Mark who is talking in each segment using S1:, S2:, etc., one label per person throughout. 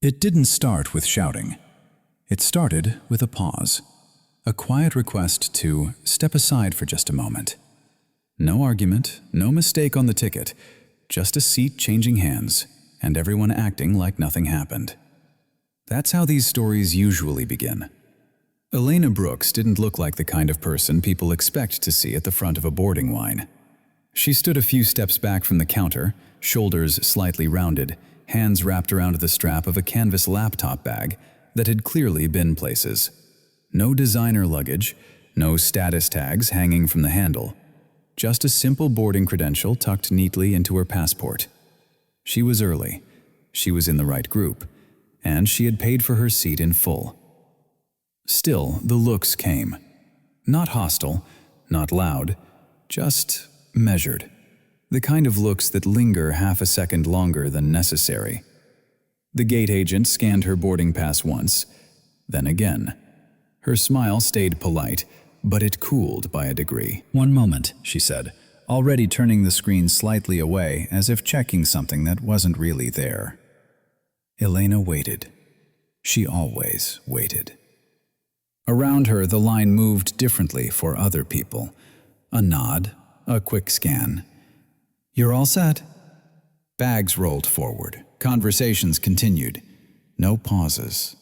S1: It didn't start with shouting. It started with a pause, a quiet request to step aside for just a moment. No argument, no mistake on the ticket, just a seat changing hands, and everyone acting like nothing happened. That's how these stories usually begin. Elena Brooks didn't look like the kind of person people expect to see at the front of a boarding line. She stood a few steps back from the counter, shoulders slightly rounded, hands wrapped around the strap of a canvas laptop bag that had clearly been places. No designer luggage, no status tags hanging from the handle, just a simple boarding credential tucked neatly into her passport. She was early, she was in the right group, and she had paid for her seat in full. Still, the looks came. Not hostile, not loud, just measured. The kind of looks that linger half a second longer than necessary. The gate agent scanned her boarding pass once, then again. Her smile stayed polite, but it cooled by a degree.
S2: "One moment," she said, already turning the screen slightly away as if checking something that wasn't really there. Elena waited. She always waited. Around her, the line moved differently for other people. A nod, a quick scan. "You're all set?" Bags rolled forward. Conversations continued. No pauses.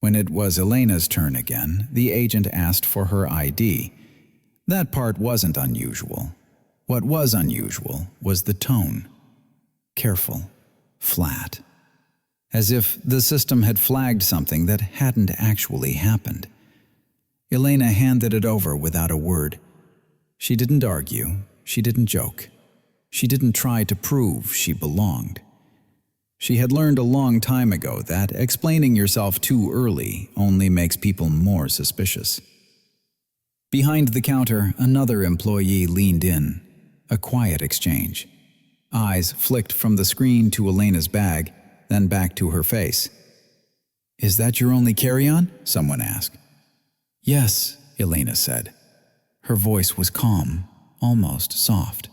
S2: When it was Elena's turn again, the agent asked for her ID. That part wasn't unusual. What was unusual was the tone. Careful, flat. As if the system had flagged something that hadn't actually happened. Elena handed it over without a word. She didn't argue. She didn't joke. She didn't try to prove she belonged. She had learned a long time ago that explaining yourself too early only makes people more suspicious. Behind the counter, another employee leaned in. A quiet exchange. Eyes flicked from the screen to Elena's bag, then back to her face. "Is that your only carry-on?" someone asked. "Yes," Elena said. Her voice was calm, almost soft.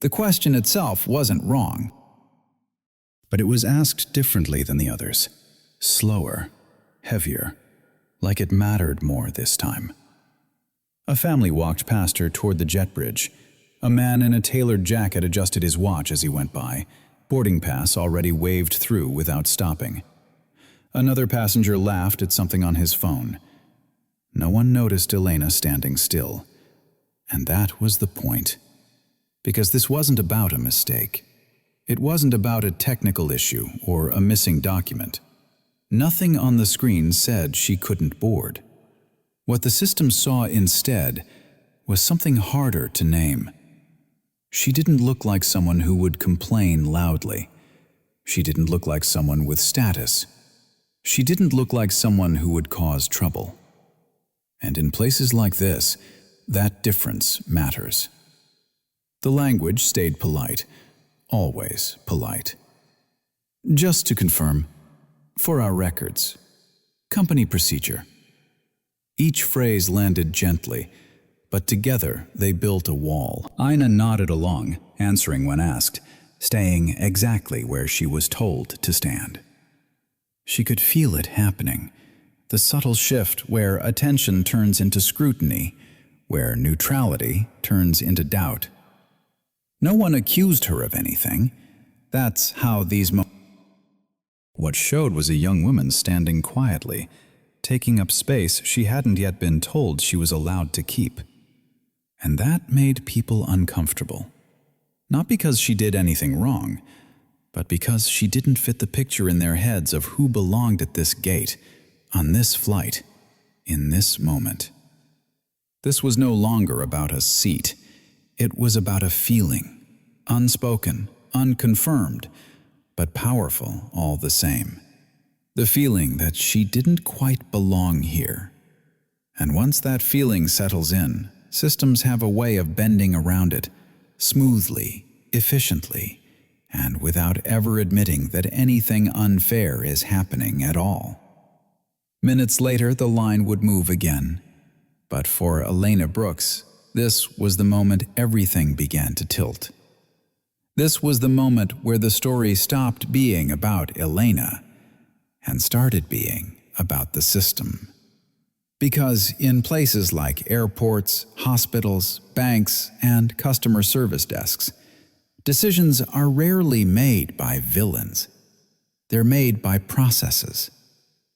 S2: The question itself wasn't wrong, but it was asked differently than the others. Slower, heavier, like it mattered more this time. A family walked past her toward the jet bridge. A man in a tailored jacket adjusted his watch as he went by, boarding pass already waved through without stopping. Another passenger laughed at something on his phone. No one noticed Elena standing still. And that was the point. Because this wasn't about a mistake. It wasn't about a technical issue or a missing document. Nothing on the screen said she couldn't board. What the system saw instead was something harder to name. She didn't look like someone who would complain loudly. She didn't look like someone with status. She didn't look like someone who would cause trouble. And in places like this, that difference matters. The language stayed polite, always polite. "Just to confirm, for our records, company procedure." Each phrase landed gently, but together they built a wall. Ina nodded along, answering when asked, staying exactly where she was told to stand. She could feel it happening, the subtle shift where attention turns into scrutiny, where neutrality turns into doubt. No one accused her of anything. That's how these What showed was a young woman standing quietly, taking up space she hadn't yet been told she was allowed to keep. And that made people uncomfortable. Not because she did anything wrong, but because she didn't fit the picture in their heads of who belonged at this gate, on this flight, in this moment. This was no longer about a seat. It was about a feeling, unspoken, unconfirmed, but powerful all the same. The feeling that she didn't quite belong here. And once that feeling settles in, systems have a way of bending around it, smoothly, efficiently, and without ever admitting that anything unfair is happening at all. Minutes later, the line would move again. But for Elena Brooks, this was the moment everything began to tilt. This was the moment where the story stopped being about Elena and started being about the system. Because in places like airports, hospitals, banks, and customer service desks, decisions are rarely made by villains. They're made by processes,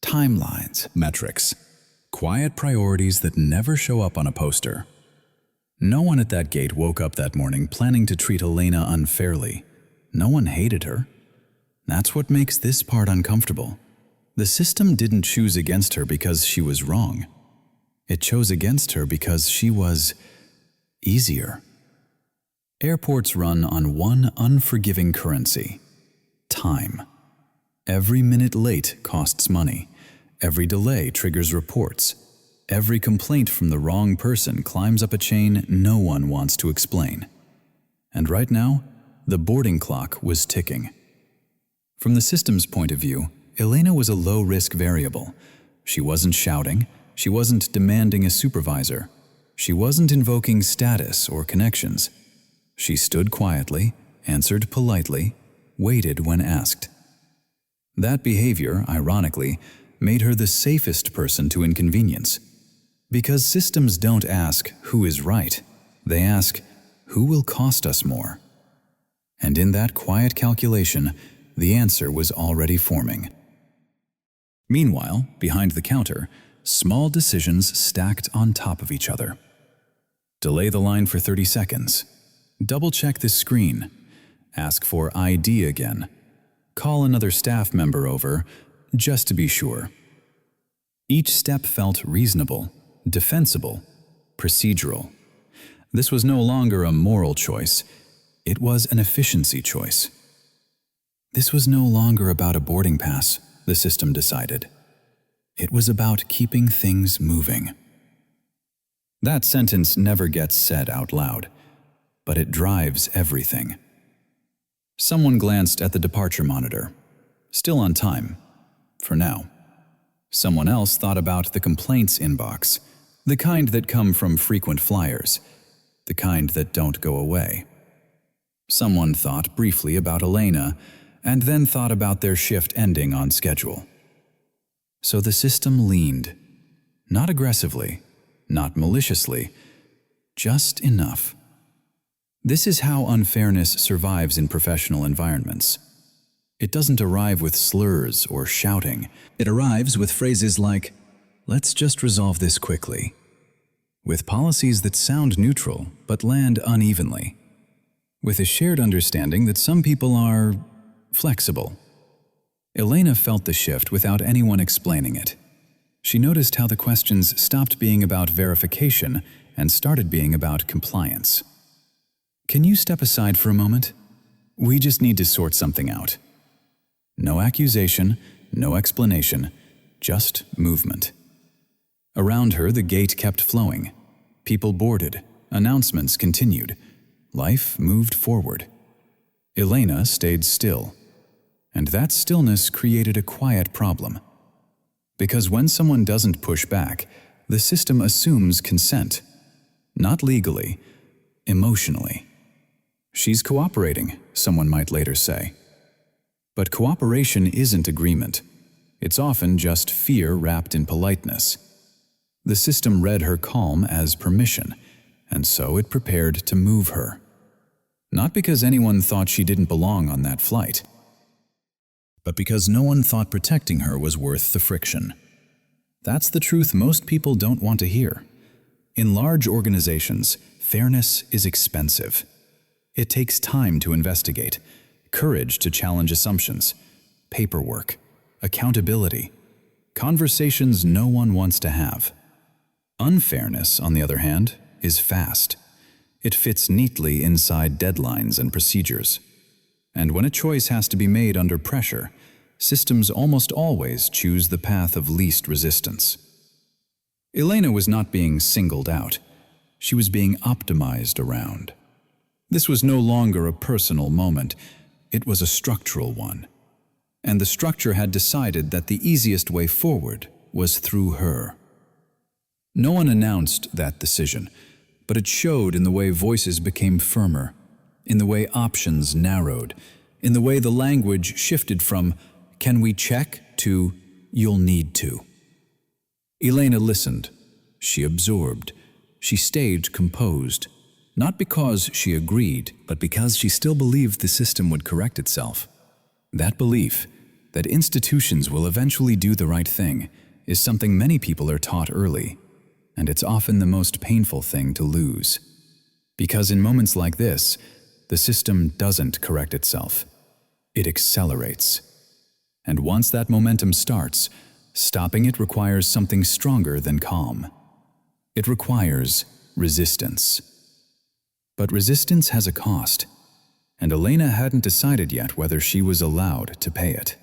S2: timelines,
S1: Metrics. Quiet priorities that never show up on a poster. No one at that gate woke up that morning planning to treat Elena unfairly. No one hated her. That's what makes this part uncomfortable. The system didn't choose against her because she was wrong. It chose against her because she was easier. Airports run on one unforgiving currency: time. Every minute late costs money. Every delay triggers reports. Every complaint from the wrong person climbs up a chain no one wants to explain. And right now, the boarding clock was ticking. From the system's point of view, Elena was a low-risk variable. She wasn't shouting. She wasn't demanding a supervisor. She wasn't invoking status or connections. She stood quietly, answered politely, waited when asked. That behavior, ironically, made her the safest person to inconvenience. Because systems don't ask who is right, they ask who will cost us more. And in that quiet calculation, the answer was already forming. Meanwhile, behind the counter, small decisions stacked on top of each other. Delay the line for 30 seconds. Double-check the screen. Ask for ID again. Call another staff member over, just to be sure. Each step felt reasonable, defensible, procedural. This was no longer a moral choice. It was an efficiency choice. This was no longer about a boarding pass, the system decided. It was about keeping things moving. That sentence never gets said out loud, but it drives everything. Someone glanced at the departure monitor. Still on time, for now. Someone else thought about the complaints inbox, the kind that come from frequent flyers, the kind that don't go away. Someone thought briefly about Elena, and then thought about their shift ending on schedule. So the system leaned, not aggressively, not maliciously, just enough. This is how unfairness survives in professional environments. It doesn't arrive with slurs or shouting. It arrives with phrases like, "Let's just resolve this quickly," with policies that sound neutral but land unevenly, with a shared understanding that some people are flexible. Elena felt the shift without anyone explaining it. She noticed how the questions stopped being about verification and started being about compliance. "Can you step aside for a moment? We just need to sort something out." No accusation, no explanation, just movement. Around her, the gate kept flowing. People boarded, announcements continued. Life moved forward. Elena stayed still. And that stillness created a quiet problem. Because when someone doesn't push back, the system assumes consent. Not legally, emotionally. "She's cooperating," someone might later say. But cooperation isn't agreement. It's often just fear wrapped in politeness. The system read her calm as permission, and so it prepared to move her. Not because anyone thought she didn't belong on that flight, but because no one thought protecting her was worth the friction. That's the truth most people don't want to hear. In large organizations, fairness is expensive. It takes time to investigate, courage to challenge assumptions, paperwork, accountability, conversations no one wants to have. Unfairness, on the other hand, is fast. It fits neatly inside deadlines and procedures. And when a choice has to be made under pressure, systems almost always choose the path of least resistance. Elena was not being singled out. She was being optimized around. This was no longer a personal moment. It was a structural one. And the structure had decided that the easiest way forward was through her. No one announced that decision, but it showed in the way voices became firmer, in the way options narrowed, in the way the language shifted from "can we check" to "you'll need to." Elena listened. She absorbed. She stayed composed, not because she agreed, but because she still believed the system would correct itself. That belief, that institutions will eventually do the right thing, is something many people are taught early, and it's often the most painful thing to lose. Because in moments like this, the system doesn't correct itself. It accelerates. And once that momentum starts, stopping it requires something stronger than calm. It requires resistance. But resistance has a cost, and Elena hadn't decided yet whether she was allowed to pay it.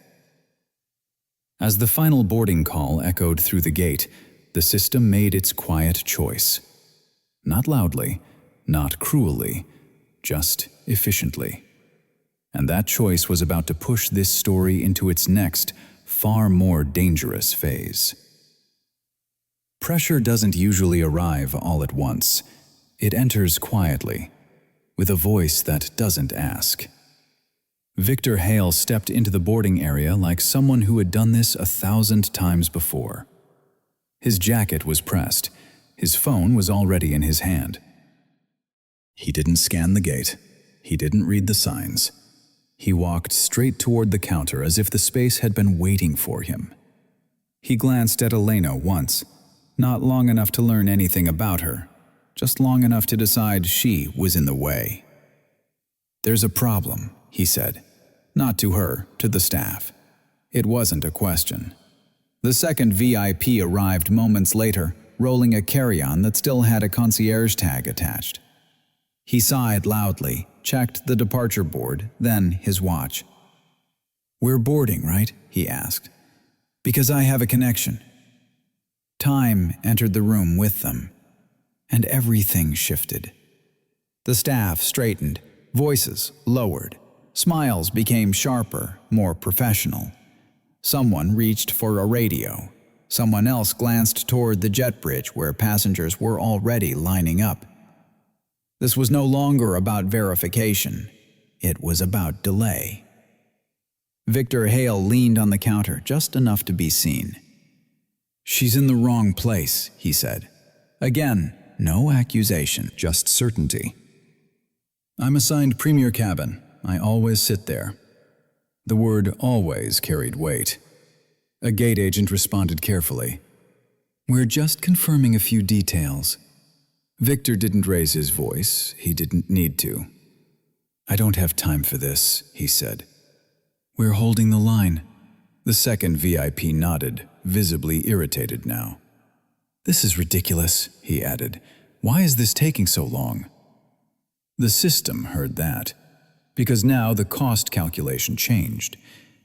S1: As the final boarding call echoed through the gate, the system made its quiet choice. Not loudly, not cruelly, just efficiently. And that choice was about to push this story into its next, far more dangerous phase. Pressure doesn't usually arrive all at once. It enters quietly, with a voice that doesn't ask. Victor Hale stepped into the boarding area like someone who had done this 1,000 times before. His jacket was pressed. His phone was already in his hand. He didn't scan the gate. He didn't read the signs. He walked straight toward the counter as if the space had been waiting for him. He glanced at Elena once, not long enough to learn anything about her, just long enough to decide she was in the way. "There's a problem," he said. Not to her, to the staff. It wasn't a question. The second VIP arrived moments later, rolling a carry-on that still had a concierge tag attached. He sighed loudly, checked the departure board, then his watch. "We're boarding, right?" he asked. "Because I have a connection." Time entered the room with them, and everything shifted. The staff straightened, voices lowered, smiles became sharper, more professional. Someone reached for a radio. Someone else glanced toward the jet bridge where passengers were already lining up. This was no longer about verification. It was about delay. Victor Hale leaned on the counter just enough to be seen. "She's in the wrong place," he said. Again, no accusation, just certainty. "I'm assigned premier cabin. I always sit there." The word "always" carried weight. A gate agent responded carefully. "We're just confirming a few details." Victor didn't raise his voice. He didn't need to. "I don't have time for this," he said. "We're holding the line." The second VIP nodded, visibly irritated now. "This is ridiculous," he added. "Why is this taking so long?" The system heard that, because now the cost calculation changed.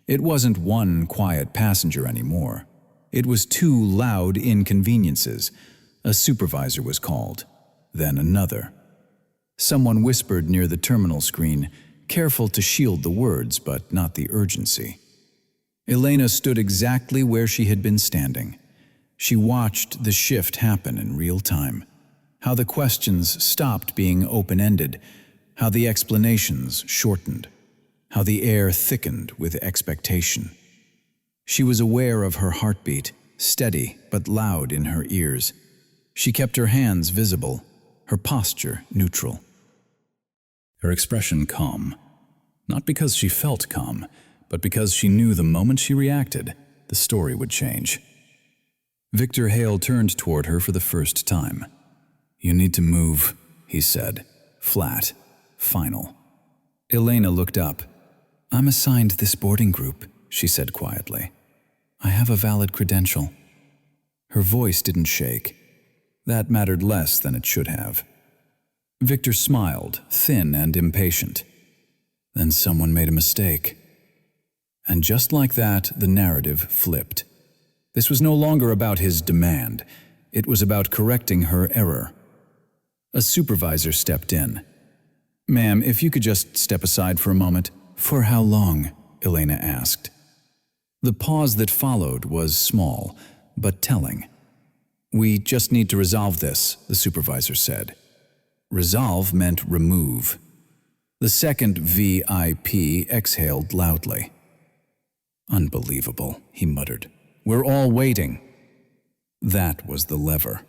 S1: It wasn't one quiet passenger anymore. It was two loud inconveniences. A supervisor was called, then another. Someone whispered near the terminal screen, careful to shield the words but not the urgency. Elena stood exactly where she had been standing. She watched the shift happen in real time, how the questions stopped being open-ended, how the explanations shortened, how the air thickened with expectation. She was aware of her heartbeat, steady but loud in her ears. She kept her hands visible, her posture neutral. Her expression calm, not because she felt calm, but because she knew the moment she reacted, the story would change. Victor Hale turned toward her for the first time. "You need to move," he said, flat, final. Elena looked up. "I'm assigned this boarding group," she said quietly. "I have a valid credential." Her voice didn't shake. That mattered less than it should have. Victor smiled, thin and impatient. Then someone made a mistake. And just like that, the narrative flipped. This was no longer about his demand. It was about correcting her error. A supervisor stepped in. "Ma'am, if you could just step aside for a moment." "For how long?" Elena asked. The pause that followed was small, but telling. "We just need to resolve this," the supervisor said. Resolve meant remove.
S2: The second VIP exhaled loudly. "Unbelievable," he muttered. "We're all waiting." That was the lever.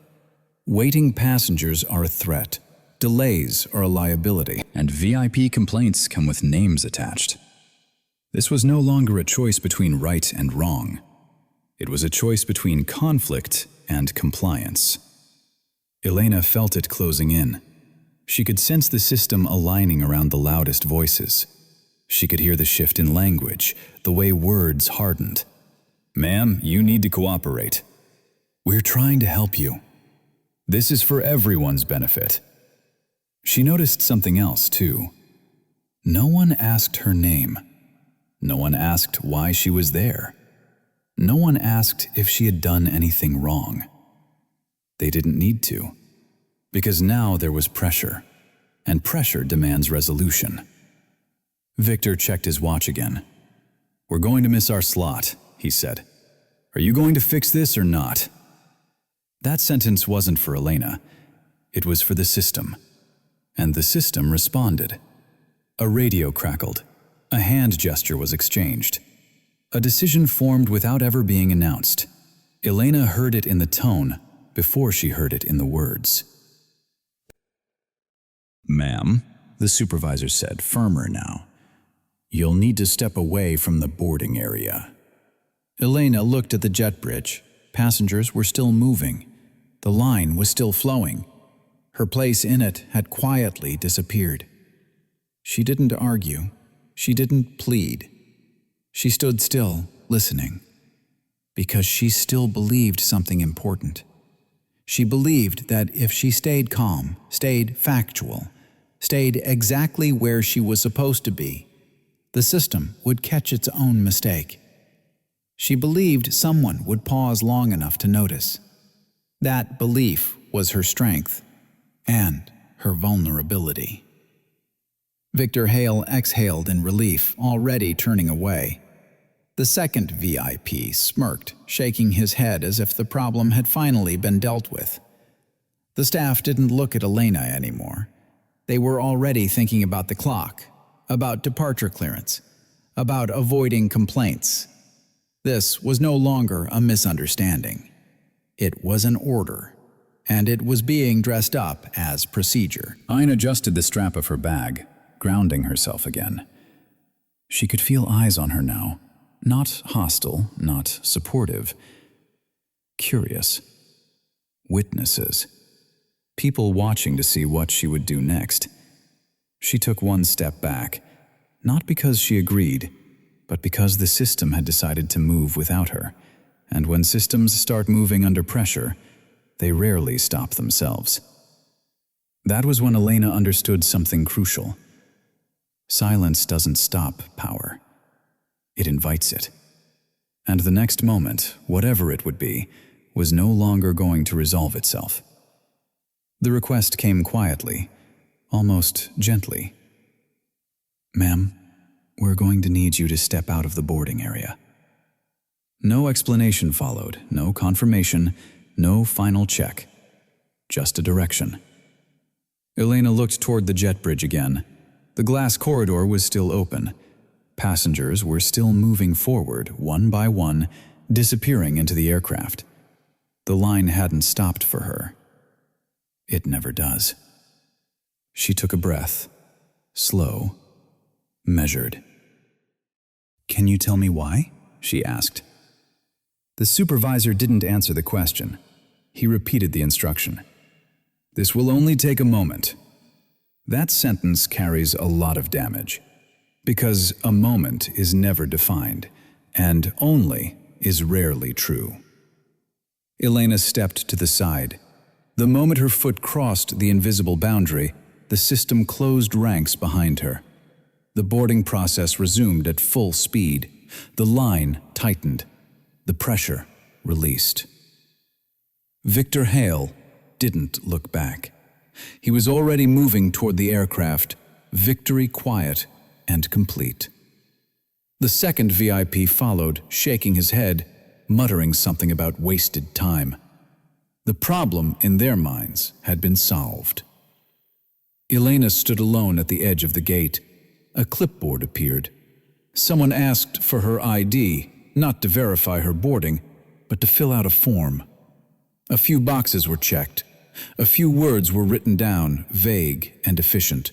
S2: Waiting passengers are a threat. Delays are a liability.
S1: And VIP complaints come with names attached. This was no longer a choice between right and wrong. It was a choice between conflict and compliance. Elena felt it closing in. She could sense the system aligning around the loudest voices. She could hear the shift in language, the way words hardened. "Ma'am, you need to cooperate. We're trying to help you. This is for everyone's benefit." She noticed something else, too. No one asked her name. No one asked why she was there. No one asked if she had done anything wrong. They didn't need to, because now there was pressure, and pressure demands resolution. Victor checked his watch again. "We're going to miss our slot," he said. "Are you going to fix this or not?" That sentence wasn't for Elena. It was for the system. And the system responded. A radio crackled. A hand gesture was exchanged. A decision formed without ever being announced. Elena heard it in the tone before she heard it in the words. "Ma'am," the supervisor said, firmer now, "you'll need to step away from the boarding area." Elena looked at the jet bridge. Passengers were still moving. The line was still flowing. Her place in it had quietly disappeared. She didn't argue. She didn't plead. She stood still, listening, because she still believed something important. She believed that if she stayed calm, stayed factual, stayed exactly where she was supposed to be, the system would catch its own mistake. She believed someone would pause long enough to notice. That belief was her strength and her vulnerability. Victor Hale exhaled in relief, already turning away. The second VIP smirked, shaking his head as if the problem had finally been dealt with. The staff didn't look at Elena anymore. They were already thinking about the clock, about departure clearance, about avoiding complaints. This was no longer a misunderstanding. It was an order, and it was being dressed up as procedure. Ayn adjusted the strap of her bag, grounding herself again. She could feel eyes on her now, not hostile, not supportive. Curious. Witnesses. People watching to see what she would do next. She took one step back, not because she agreed, but because the system had decided to move without her. And when systems start moving under pressure, they rarely stop themselves. That was when Elena understood something crucial. Silence doesn't stop power. It invites it. And the next moment, whatever it would be, was no longer going to resolve itself. The request came quietly, almost gently. "Ma'am, we're going to need you to step out of the boarding area." No explanation followed, no confirmation, no final check. Just a direction. Elena looked toward the jet bridge again. The glass corridor was still open. Passengers were still moving forward, one by one, disappearing into the aircraft. The line hadn't stopped for her. It never does. She took a breath, slow, measured. "Can you tell me why?" she asked. The supervisor didn't answer the question. He repeated the instruction. "This will only take a moment." That sentence carries a lot of damage, because a moment is never defined, and only is rarely true. Elena stepped to the side. The moment her foot crossed the invisible boundary, the system closed ranks behind her. The boarding process resumed at full speed. The line tightened. The pressure released. Victor Hale didn't look back. He was already moving toward the aircraft, victory quiet and complete. The second VIP followed, shaking his head, muttering something about wasted time. The problem in their minds had been solved. Elena stood alone at the edge of the gate. A clipboard appeared. Someone asked for her ID, not to verify her boarding, but to fill out a form. A few boxes were checked. A few words were written down, vague and efficient.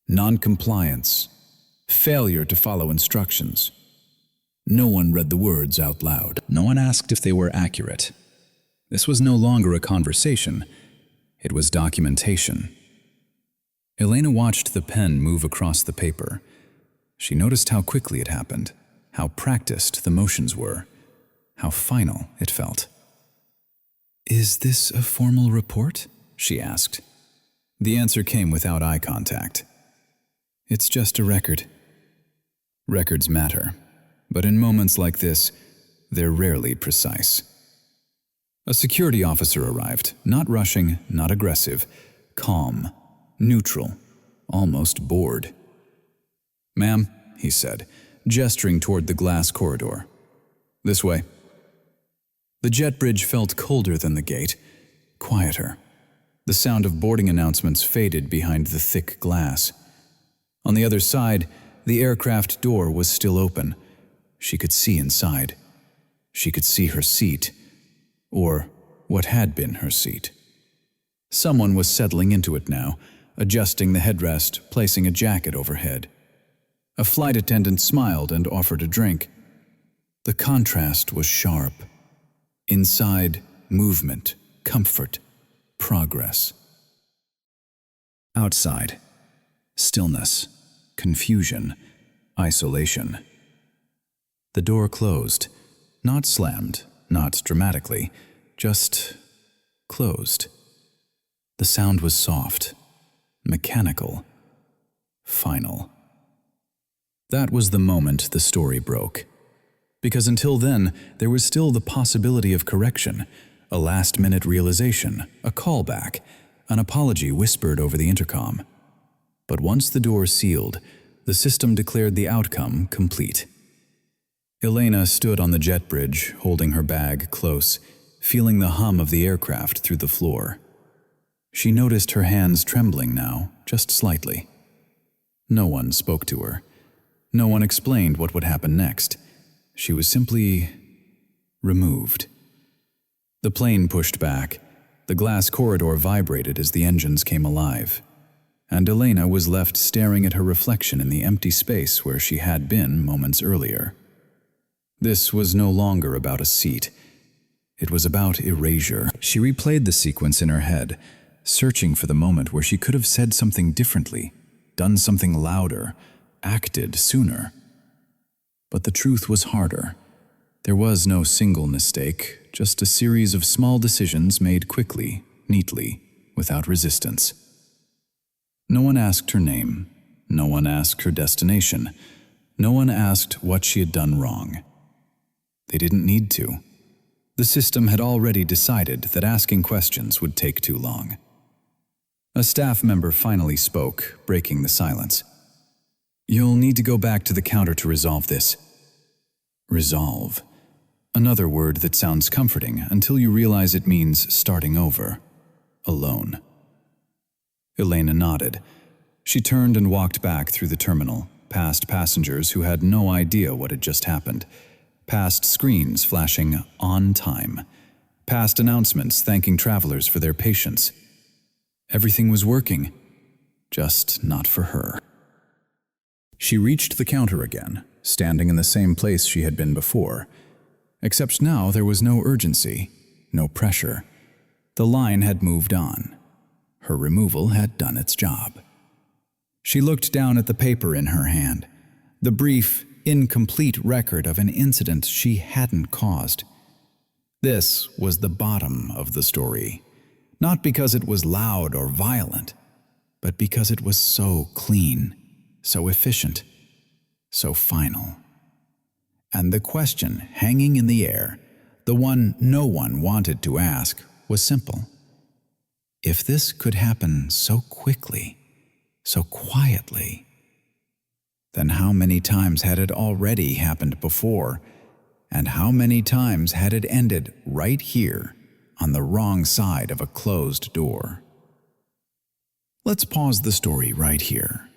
S1: Non-compliance. Failure to follow instructions. No one read the words out loud.
S2: No one asked if they were accurate. This was no longer a conversation. It was documentation. Elena watched the pen move across the paper. She noticed how quickly it happened, how practiced the motions were, how final it felt. "Is this a formal report?" she asked. The answer came without eye contact. "It's just a record." Records matter, but in moments like this, they're rarely precise. A security officer arrived, not rushing, not aggressive, calm, neutral, almost bored. "Ma'am," he said, gesturing toward the glass corridor. "This way." The jet bridge felt colder than the gate, quieter. The sound of boarding announcements faded behind the thick glass. On the other side, the aircraft door was still open. She could see inside. She could see her seat, or what had been her seat. Someone was settling into it now, adjusting the headrest, placing a jacket overhead. A flight attendant smiled and offered a drink. The contrast was sharp. Inside, movement, comfort, progress. Outside, stillness, confusion, isolation. The door closed, not slammed, not dramatically, just closed. The sound was soft, mechanical, final. That was the moment the story broke. Because until then, there was still the possibility of correction, a last-minute realization, a callback, an apology whispered over the intercom. But once the door sealed, the system declared the outcome complete. Elena stood on the jet bridge, holding her bag close, feeling the hum of the aircraft through the floor. She noticed her hands trembling now, just slightly. No one spoke to her. No one explained what would happen next. She was simply removed. The plane pushed back. The glass corridor vibrated as the engines came alive. And Elena was left staring at her reflection in the empty space where she had been moments earlier. This was no longer about a seat. It was about erasure. She replayed the sequence in her head, searching for the moment where she could have said something differently, done something louder, acted sooner. But the truth was harder. There was no single mistake, just a series of small decisions made quickly, neatly, without resistance. No one asked her name. No one asked her destination. No one asked what she had done wrong. They didn't need to. The system had already decided that asking questions would take too long. A staff member finally spoke, breaking the silence. "You'll need to go back to the counter to resolve this." Resolve. Another word that sounds comforting until you realize it means starting over. Alone. Elena nodded. She turned and walked back through the terminal, past passengers who had no idea what had just happened, past screens flashing "on time", past announcements thanking travelers for their patience. Everything was working, just not for her. She reached the counter again, standing in the same place she had been before. Except now there was no urgency, no pressure. The line had moved on. Her removal had done its job. She looked down at the paper in her hand, the brief, incomplete record of an incident she hadn't caused. This was the bottom of the story, not because it was loud or violent, but because it was so clean, so efficient, so final. And the question hanging in the air, the one no one wanted to ask, was simple. If this could happen so quickly, so quietly, then how many times had it already happened before, and how many times had it ended right here on the wrong side of a closed door? Let's pause the story right here.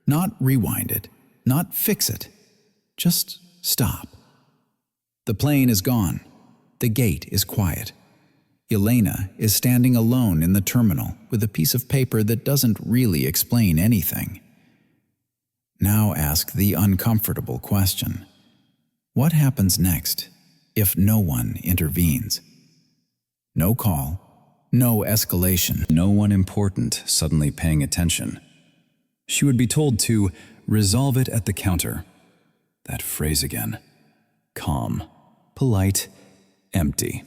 S2: Not rewind it, not fix it. Just stop. The plane is gone. The gate is quiet. Elena is standing alone in the terminal with a piece of paper that doesn't really explain anything. Now ask the uncomfortable question. What happens next if no one intervenes? No call, no escalation, no one important suddenly paying attention. She would be told to resolve it at the counter. That phrase again. Calm, polite, empty.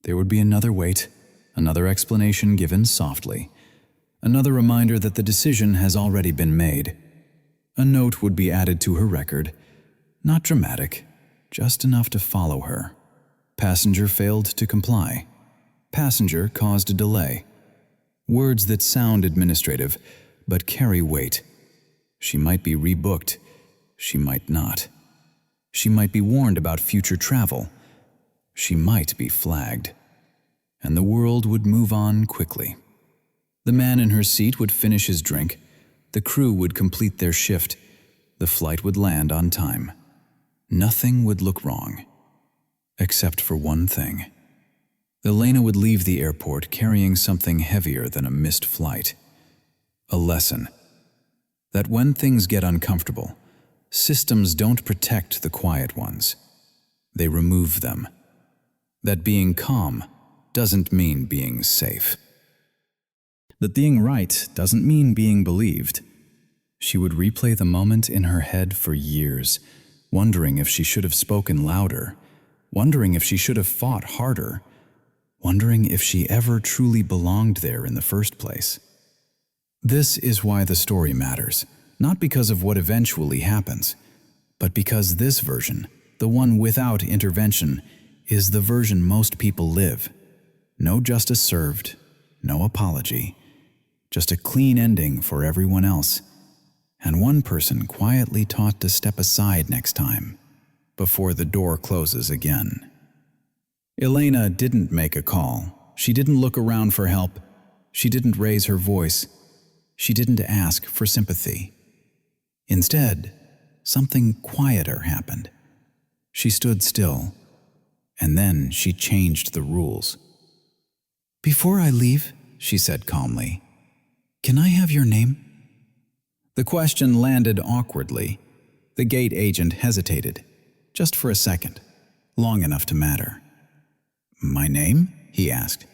S2: There would be another wait, another explanation given softly, another reminder that the decision has already been made. A note would be added to her record, not dramatic, just enough to follow her. Passenger failed to comply. Passenger caused a delay. Words that sound administrative, but carry weight. She might be rebooked. She might not. She might be warned about future travel. She might be flagged. And the world would move on quickly. The man in her seat would finish his drink. The crew would complete their shift. The flight would land on time. Nothing would look wrong. Except for one thing. Elena would leave the airport carrying something heavier than a missed flight. A lesson. That when things get uncomfortable, systems don't protect the quiet ones. They remove them. That being calm doesn't mean being safe. That being right doesn't mean being believed. She would replay the moment in her head for years, wondering if she should have spoken louder, wondering if she should have fought harder, wondering if she ever truly belonged there in the first place. This is why the story matters, not because of what eventually happens, but because this version, the one without intervention, is the version most people live. No justice served, no apology, just a clean ending for everyone else, and one person quietly taught to step aside next time, before the door closes again. Elena didn't make a call. She didn't look around for help. She didn't raise her voice. She didn't ask for sympathy. Instead, something quieter happened. She stood still, and then she changed the rules. "Before I leave," she said calmly, "can I have your name?" The question landed awkwardly. The gate agent hesitated, just for a second, long enough to matter. "My name?" he asked.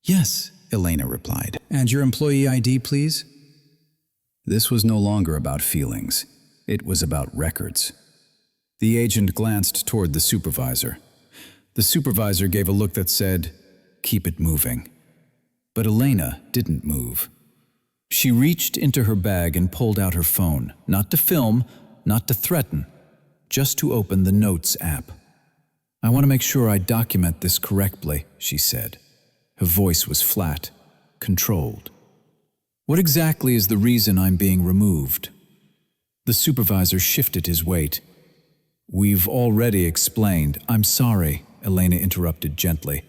S2: "Yes," Elena replied. "And your employee ID, please?" This was no longer about feelings. It was about records. The agent glanced toward the supervisor. The supervisor gave a look that said, "Keep it moving." But Elena didn't move. She reached into her bag and pulled out her phone, not to film, not to threaten, just to open the Notes app. "I want to make sure I document this correctly," she said. Her voice was flat, controlled. "What exactly is the reason I'm being removed?" The supervisor shifted his weight. "We've already explained. I'm sorry," Elena interrupted gently.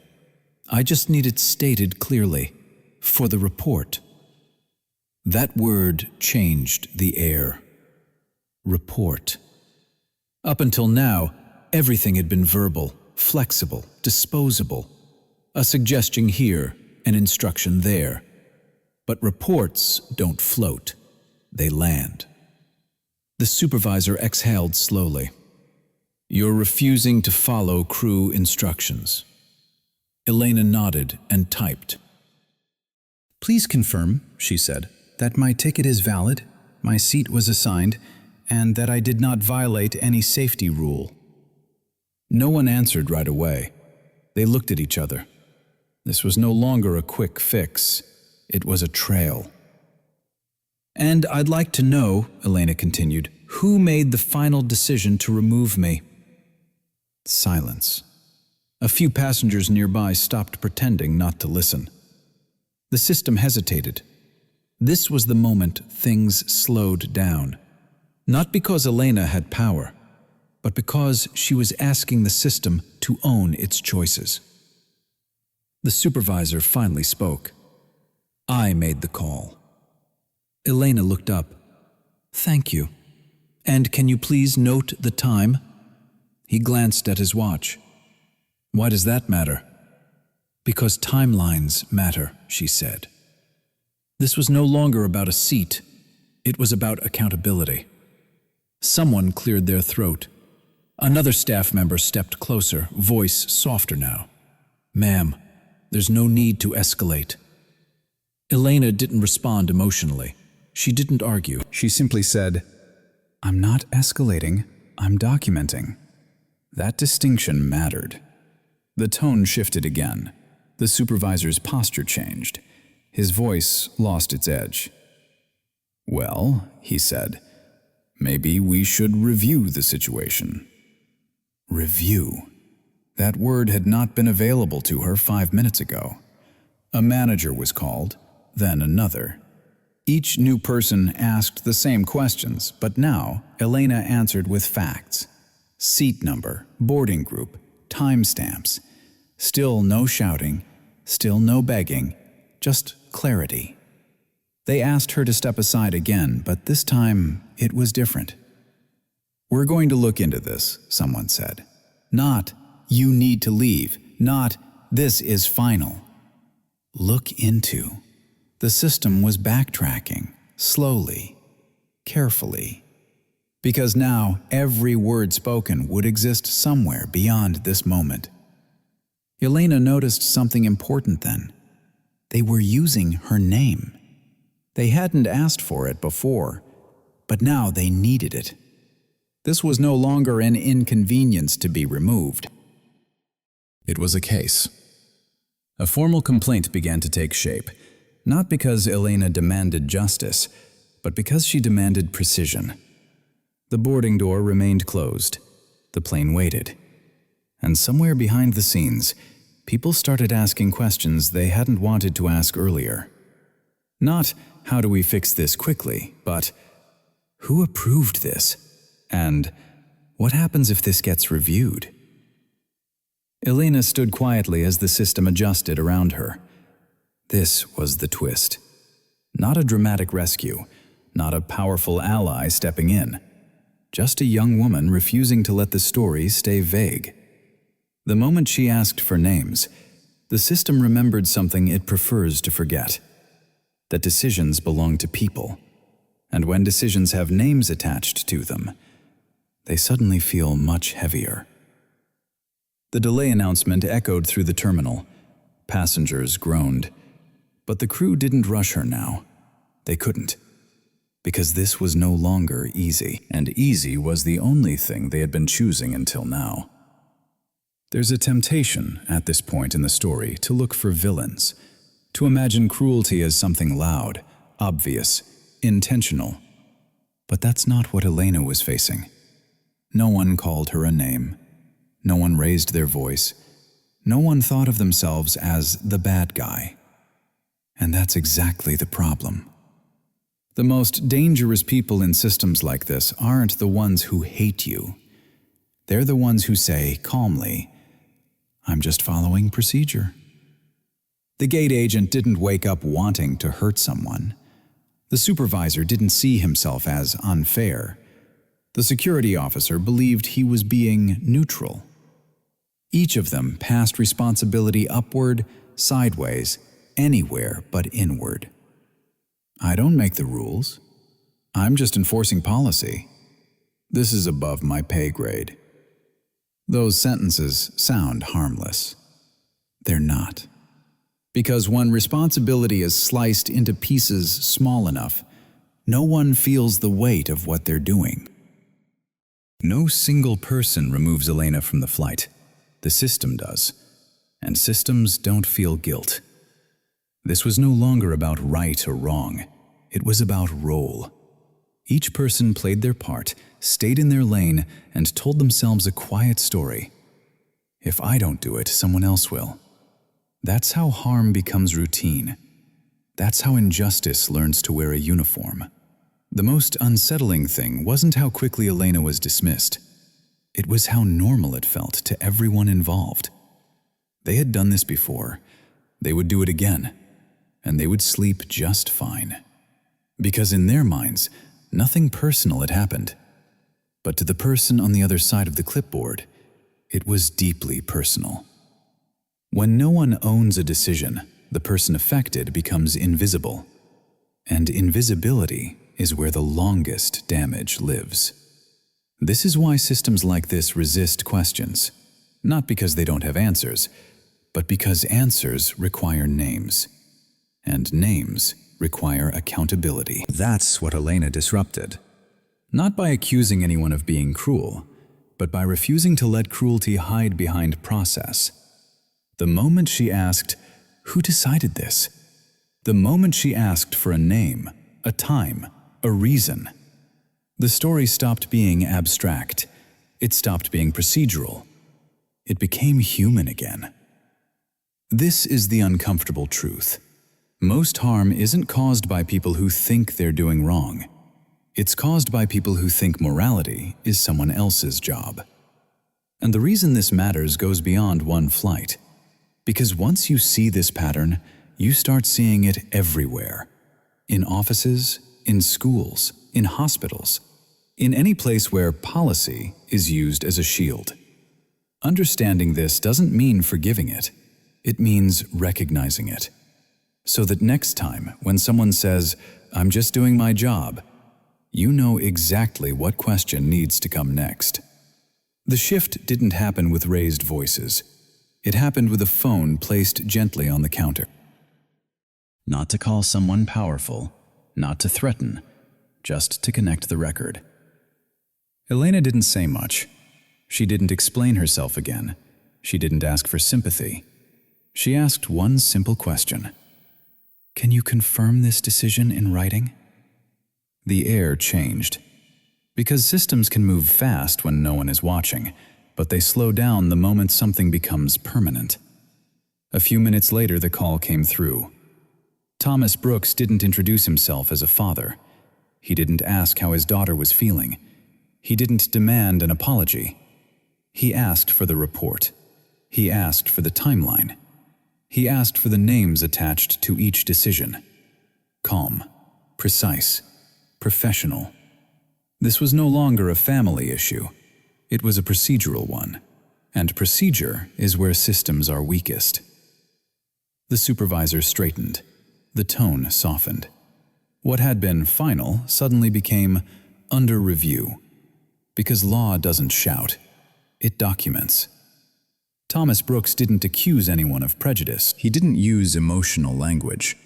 S2: "I just need it stated clearly. For the report." That word changed the air. Report. Up until now, everything had been verbal, flexible, disposable. A suggestion here, an instruction there. But reports don't float. They land. The supervisor exhaled slowly. "You're refusing to follow crew instructions." Elena nodded and typed. "Please confirm," she said, "that my ticket is valid, my seat was assigned, and that I did not violate any safety rule." No one answered right away. They looked at each other. This was no longer a quick fix. It was a trail. "And I'd like to know," Elena continued, "who made the final decision to remove me?" Silence. A few passengers nearby stopped pretending not to listen. The system hesitated. This was the moment things slowed down. Not because Elena had power, but because she was asking the system to own its choices. The supervisor finally spoke.
S1: I made the call. Elena looked up. Thank you. And can you please note the time? He glanced at his watch. Why does that matter? Because timelines matter, she said. This was no longer about a seat. It was about accountability. Someone cleared their throat. Another staff member stepped closer, voice softer now. Ma'am, there's no need to escalate. Elena didn't respond emotionally. She didn't argue.
S2: She simply said, I'm not escalating, I'm documenting. That distinction mattered. The tone shifted again. The supervisor's posture changed. His voice lost its edge. Well, he said, maybe we should review the situation. Review. That word had not been available to her 5 minutes ago. A manager was called, then another. Each new person asked the same questions, but now Elena answered with facts. Seat number, boarding group, timestamps. Still no shouting, still no begging, just clarity. They asked her to step aside again, but this time it was different. We're going to look into this, someone said. Not, you need to leave. Not, this is final. Look into. The system was backtracking, slowly, carefully. Because now every word spoken would exist somewhere beyond this moment. Elena noticed something important then. They were using her name. They hadn't asked for it before, but now they needed it. This was no longer an inconvenience to be removed. It was a case. A formal complaint began to take shape, not because Elena demanded justice, but because she demanded precision. The boarding door remained closed. The plane waited. And somewhere behind the scenes, people started asking questions they hadn't wanted to ask earlier. Not, how do we fix this quickly, but who approved this? And what happens if this gets reviewed? Elena stood quietly as the system adjusted around her. This was the twist. Not a dramatic rescue, not a powerful ally stepping in. Just a young woman refusing to let the story stay vague. The moment she asked for names, the system remembered something it prefers to forget. That decisions belong to people. And when decisions have names attached to them, they suddenly feel much heavier. The delay announcement echoed through the terminal. Passengers groaned. But the crew didn't rush her now. They couldn't. Because this was no longer easy, and easy was the only thing they had been choosing until now. There's a temptation at this point in the story to look for villains, to imagine cruelty as something loud, obvious, intentional. But that's not what Elena was facing. No one called her a name. No one raised their voice. No one thought of themselves as the bad guy. And that's exactly the problem. The most dangerous people in systems like this aren't the ones who hate you. They're the ones who say, calmly, I'm just following procedure. The gate agent didn't wake up wanting to hurt someone. The supervisor didn't see himself as unfair. The security officer believed he was being neutral. Each of them passed responsibility upward, sideways, anywhere but inward. I don't make the rules. I'm just enforcing policy. This is above my pay grade. Those sentences sound harmless. They're not. Because when responsibility is sliced into pieces small enough, no one feels the weight of what they're doing. No single person removes Elena from the flight. The system does. And systems don't feel guilt. This was no longer about right or wrong. It was about role. Each person played their part, stayed in their lane, and told themselves a quiet story. If I don't do it, someone else will. That's how harm becomes routine. That's how injustice learns to wear a uniform. The most unsettling thing wasn't how quickly Elena was dismissed. It was how normal it felt to everyone involved. They had done this before. They would do it again.
S1: and they would sleep just fine. Because in their minds, nothing personal had happened. But to the person on the other side of the clipboard, it was deeply personal. When no one owns a decision, the person affected becomes invisible. And invisibility is where the longest damage lives. This is why systems like this resist questions, not because they don't have answers, but because answers require names, and names require accountability. That's what Elena disrupted. Not by accusing anyone of being cruel, but by refusing to let cruelty hide behind process. The moment she asked, "Who decided this?" The moment she asked for a name, a time, a reason, the story stopped being abstract. It stopped being procedural. It became human again. This is the uncomfortable truth. Most harm isn't caused by people who think they're doing wrong. It's caused by people who think morality is someone else's job. And the reason this matters goes beyond one flight. Because once you see this pattern, you start seeing it everywhere. In offices, in schools, in hospitals, in any place where policy is used as a shield. Understanding this doesn't mean forgiving it. It means recognizing it. So that next time when someone says, "I'm just doing my job," you know exactly what question needs to come next. The shift didn't happen with raised voices. It happened with a phone placed gently on the counter. Not to call someone powerful, not to threaten, just to connect the record. Elena didn't say much. She didn't explain herself again. She didn't ask for sympathy. She asked one simple question. "Can you confirm this decision in writing?" The air changed. Because systems can move fast when no one is watching, but they slow down the moment something becomes permanent. A few minutes later, the call came through. Thomas Brooks didn't introduce himself as a father. He didn't ask how his daughter was feeling. He didn't demand an apology. He asked for the report. He asked for the timeline. He asked for the names attached to each decision. Calm, precise, professional. This was no longer a family issue. It was a procedural one. And procedure is where systems are weakest. The supervisor straightened. The tone softened. What had been final suddenly became under review. Because law doesn't shout. It documents. Thomas Brooks didn't accuse anyone of prejudice. He didn't use emotional language.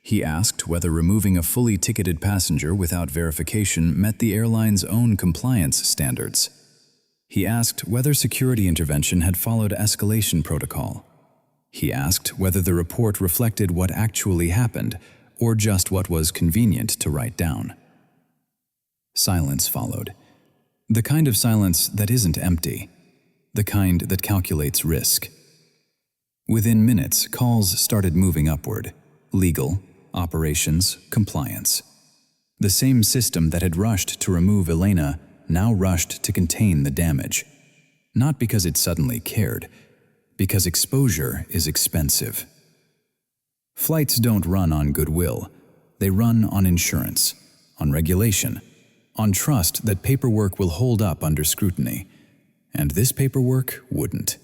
S1: He asked whether removing a fully ticketed passenger without verification met the airline's own compliance standards. He asked whether security intervention had followed escalation protocol. He asked whether the report reflected what actually happened or just what was convenient to write down. Silence followed. The kind of silence that isn't empty. The kind that calculates risk. Within minutes, calls started moving upward. Legal, operations, compliance. The same system that had rushed to remove Elena now rushed to contain the damage. Not because it suddenly cared, because exposure is expensive. Flights don't run on goodwill. They run on insurance, on regulation, on trust that paperwork will hold up under scrutiny. And this paperwork wouldn't.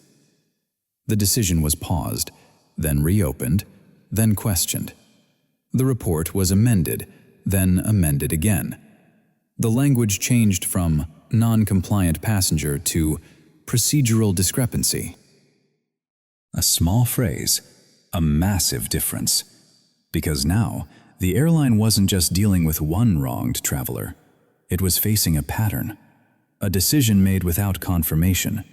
S1: The decision was paused, then reopened, then questioned. The report was amended, then amended again. The language changed from non-compliant passenger to procedural discrepancy. A small phrase, a massive difference. Because now, the airline wasn't just dealing with one wronged traveler. It was facing a pattern. A decision made without confirmation.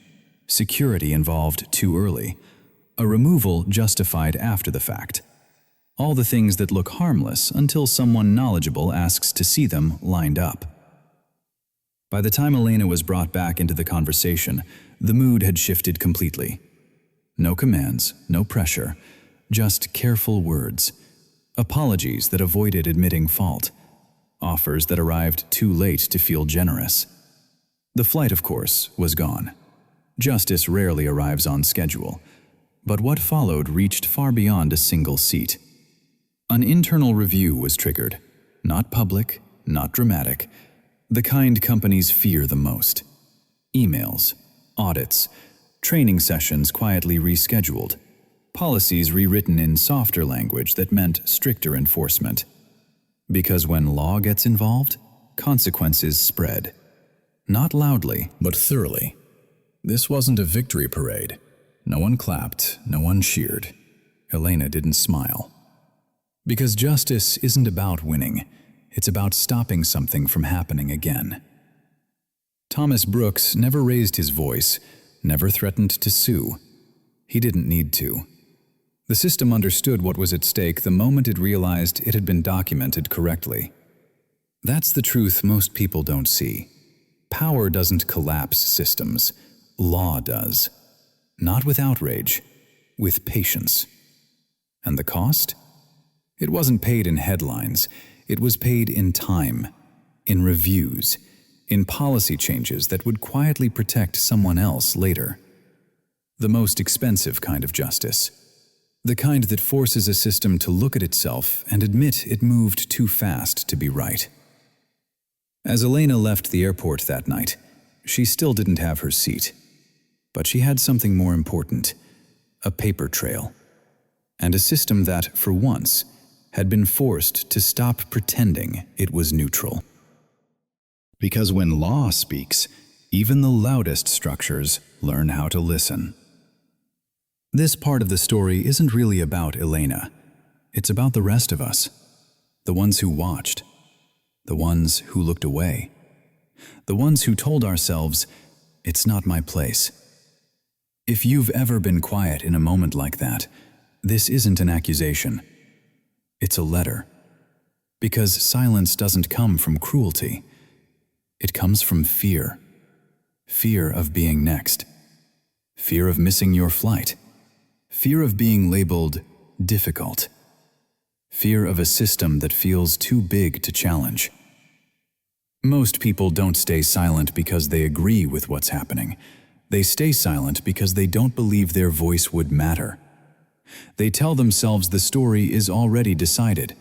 S1: Security involved too early. A removal justified after the fact. All the things that look harmless until someone knowledgeable asks to see them lined up. By the time Elena was brought back into the conversation, the mood had shifted completely. No commands, no pressure, just careful words. Apologies that avoided admitting fault. Offers that arrived too late to feel generous. The flight, of course, was gone. Justice rarely arrives on schedule. But what followed reached far beyond a single seat. An internal review was triggered. Not public, not dramatic. The kind companies fear the most. Emails, audits, training sessions quietly rescheduled, policies rewritten in softer language that meant stricter enforcement. Because when law gets involved, consequences spread. Not loudly, but thoroughly. This wasn't a victory parade. No one clapped, no one cheered. Elena didn't smile. Because justice isn't about winning, it's about stopping something from happening again. Thomas Brooks never raised his voice, never threatened to sue. He didn't need to. The system understood what was at stake the moment it realized it had been documented correctly. That's the truth most people don't see. Power doesn't collapse systems. Law does. Not with outrage, with patience. And the cost? It wasn't paid in headlines. It was paid in time, in reviews, in policy changes that would quietly protect someone else later. The most expensive kind of justice. The kind that forces a system to look at itself and admit it moved too fast to be right. As Elena left the airport that night, she still didn't have her seat. But she had something more important, a paper trail. And a system that, for once, had been forced to stop pretending it was neutral. Because when law speaks, even the loudest structures learn how to listen. This part of the story isn't really about Elena. It's about the rest of us. The ones who watched. The ones who looked away. The ones who told ourselves, "It's not my place." If you've ever been quiet in a moment like that, this isn't an accusation. It's a letter. Because silence doesn't come from cruelty. It comes from fear. Fear of being next. Fear of missing your flight. Fear of being labeled difficult. Fear of a system that feels too big to challenge. Most people don't stay silent because they agree with what's happening. They stay silent because they don't believe their voice would matter. They tell themselves the story is already decided,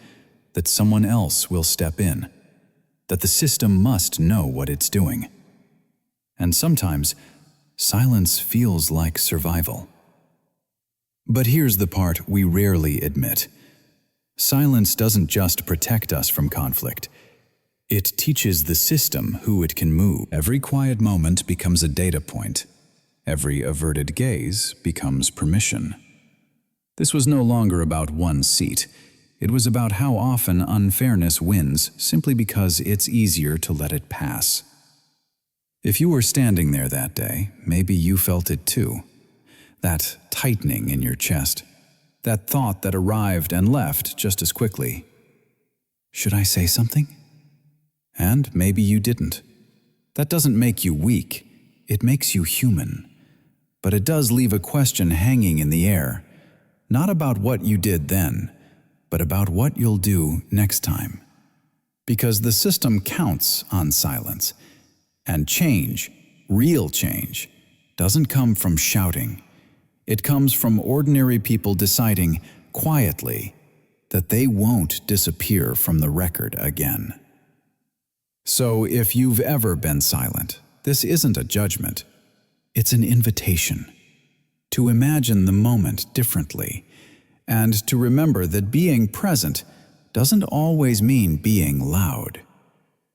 S1: that someone else will step in, that the system must know what it's doing. And sometimes, silence feels like survival. But here's the part we rarely admit. Silence doesn't just protect us from conflict. It teaches the system who it can move. Every quiet moment becomes a data point. Every averted gaze becomes permission. This was no longer about one seat. It was about how often unfairness wins simply because it's easier to let it pass. If you were standing there that day, maybe you felt it too. That tightening in your chest. That thought that arrived and left just as quickly. Should I say something? And maybe you didn't. That doesn't make you weak. It makes you human. But it does leave a question hanging in the air. Not about what you did then, but about what you'll do next time. Because the system counts on silence. And change, real change, doesn't come from shouting. It comes from ordinary people deciding, quietly, that they won't disappear from the record again. So if you've ever been silent, this isn't a judgment. It's an invitation to imagine the moment differently and to remember that being present doesn't always mean being loud.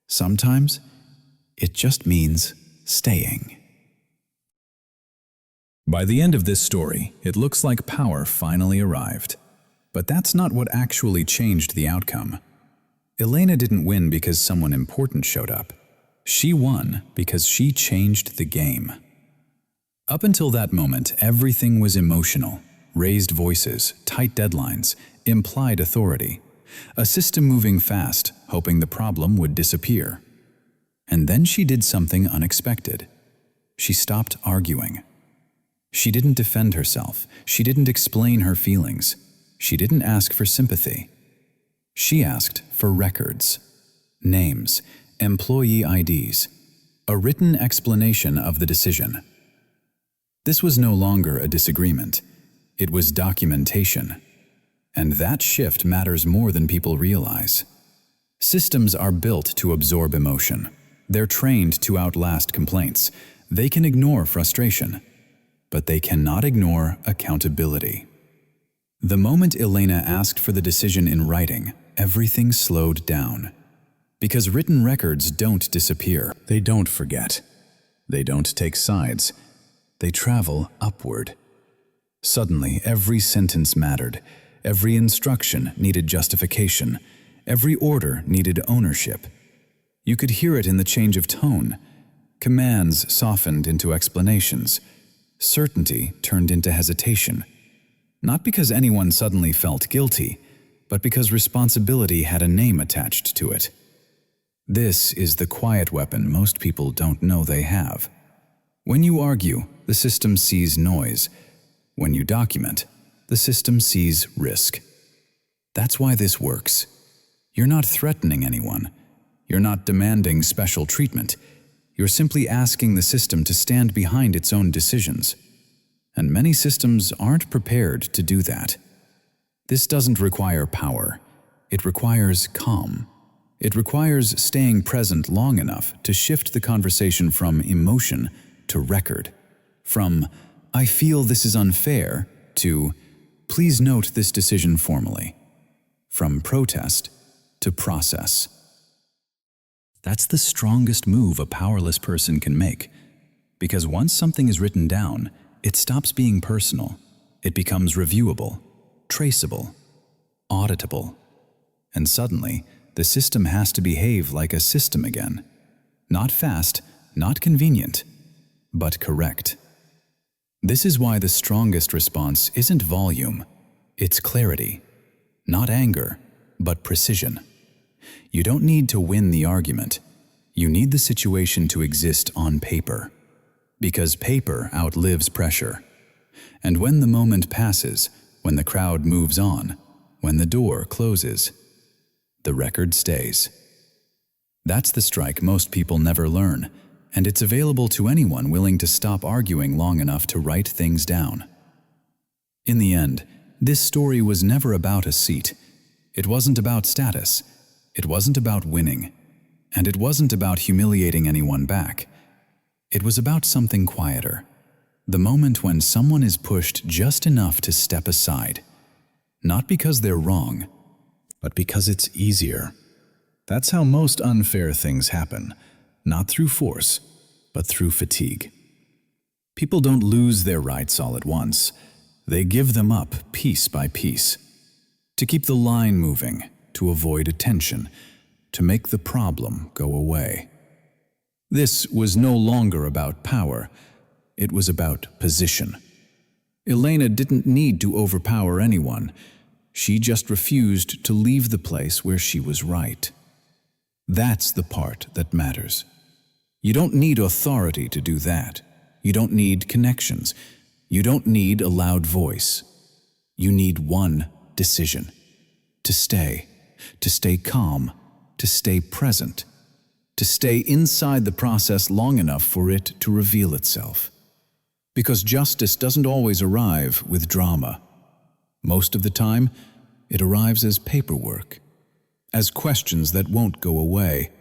S1: Sometimes it just means staying. By the end of this story, it looks like power finally arrived. But that's not what actually changed the outcome. Elena didn't win because someone important showed up. She won because she changed the game. Up until that moment, everything was emotional. Raised voices, tight deadlines, implied authority. A system moving fast, hoping the problem would disappear. And then she did something unexpected. She stopped arguing. She didn't defend herself. She didn't explain her feelings. She didn't ask for sympathy. She asked for records, names, employee IDs, a written explanation of the decision. This was no longer a disagreement. It was documentation. And that shift matters more than people realize. Systems are built to absorb emotion. They're trained to outlast complaints. They can ignore frustration, but they cannot ignore accountability. The moment Elena asked for the decision in writing, everything slowed down. Because written records don't disappear. They don't forget. They don't take sides. They travel upward. Suddenly, every sentence mattered. Every instruction needed justification. Every order needed ownership. You could hear it in the change of tone. Commands softened into explanations. Certainty turned into hesitation. Not because anyone suddenly felt guilty, but because responsibility had a name attached to it. This is the quiet weapon most people don't know they have. When you argue, the system sees noise. When you document, the system sees risk. That's why this works. You're not threatening anyone. You're not demanding special treatment. You're simply asking the system to stand behind its own decisions. And many systems aren't prepared to do that. This doesn't require power. It requires calm. It requires staying present long enough to shift the conversation from emotion to record. From, "I feel this is unfair," to, "Please note this decision formally." From protest to process. That's the strongest move a powerless person can make. Because once something is written down, it stops being personal. It becomes reviewable, traceable, auditable. And suddenly, the system has to behave like a system again. Not fast, not convenient, but correct. This is why the strongest response isn't volume, it's clarity. Not anger, but precision. You don't need to win the argument. You need the situation to exist on paper. Because paper outlives pressure. And when the moment passes, when the crowd moves on, when the door closes, the record stays. That's the strike most people never learn, and it's available to anyone willing to stop arguing long enough to write things down. In the end, this story was never about a seat. It wasn't about status. It wasn't about winning. And it wasn't about humiliating anyone back. It was about something quieter. The moment when someone is pushed just enough to step aside. Not because they're wrong, but because it's easier. That's how most unfair things happen. Not through force, but through fatigue. People don't lose their rights all at once. They give them up piece by piece. To keep the line moving, to avoid attention, to make the problem go away. This was no longer about power. It was about position. Elena didn't need to overpower anyone. She just refused to leave the place where she was right. That's the part that matters. You don't need authority to do that. You don't need connections. You don't need a loud voice. You need one decision. To stay calm, to stay present, to stay inside the process long enough for it to reveal itself. Because justice doesn't always arrive with drama. Most of the time, it arrives as paperwork, as questions that won't go away,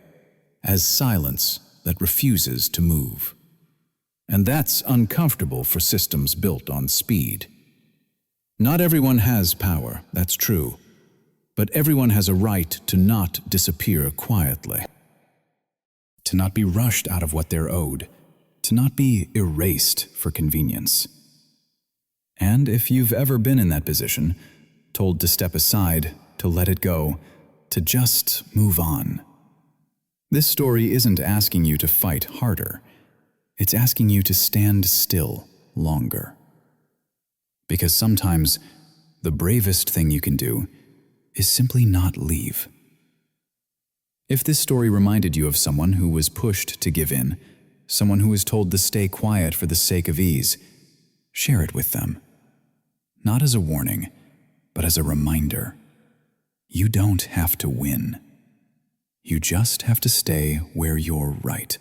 S1: as silence that refuses to move. And that's uncomfortable for systems built on speed. Not everyone has power, that's true, but everyone has a right to not disappear quietly, to not be rushed out of what they're owed, to not be erased for convenience. And if you've ever been in that position, told to step aside, to let it go, to just move on, this story isn't asking you to fight harder. It's asking you to stand still longer. Because sometimes the bravest thing you can do is simply not leave. If this story reminded you of someone who was pushed to give in, someone who was told to stay quiet for the sake of ease, share it with them. Not as a warning, but as a reminder. You don't have to win. You just have to stay where you're right.